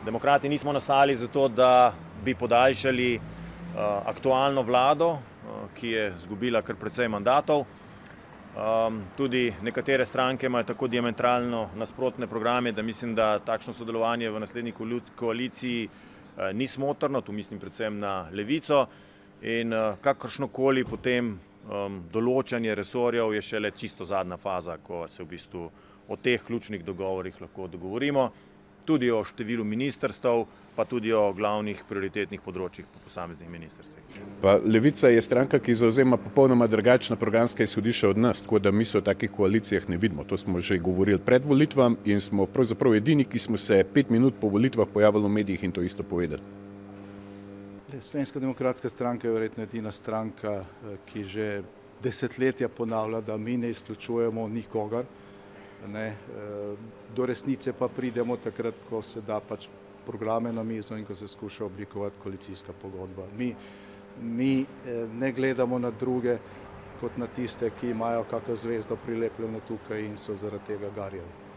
Demokrati nismo nastali zato, da bi podaljšali aktualno vlado, ki je izgubila kar precej mandatov. Tudi nekatere stranke imajo tako diametralno nasprotne programe, da mislim, da takšno sodelovanje v naslednji koaliciji ni smotrno, tu mislim predvsem na Levico, in kakršnokoli potem določanje resorjev je šele čisto zadnja faza, ko se v bistvu o teh ključnih dogovorih lahko dogovorimo, tudi o številu ministrstev, pa tudi o glavnih prioritetnih področjih po posameznih ministrstvih. Pa Levica je stranka, ki zauzema popolnoma drugačna programska izhodišča od nas, tako da mi se v takih koalicijah ne vidimo. To smo že govorili pred volitvami in smo pravzaprav edini, ki smo se 5 minut po volitvah pojavili v medijih in to isto povedali. Slovenska demokratska stranka je verjetno edina stranka, ki že desetletja ponavlja, da mi ne izključujemo nikogar. Do resnice pa pridemo takrat, ko se da pač programe na mizo in ko se skuša oblikovati koalicijska pogodba. Mi ne gledamo na druge kot na tiste, ki imajo kakšno zvezdo prilepljeno tukaj in so zaradi tega garjavi.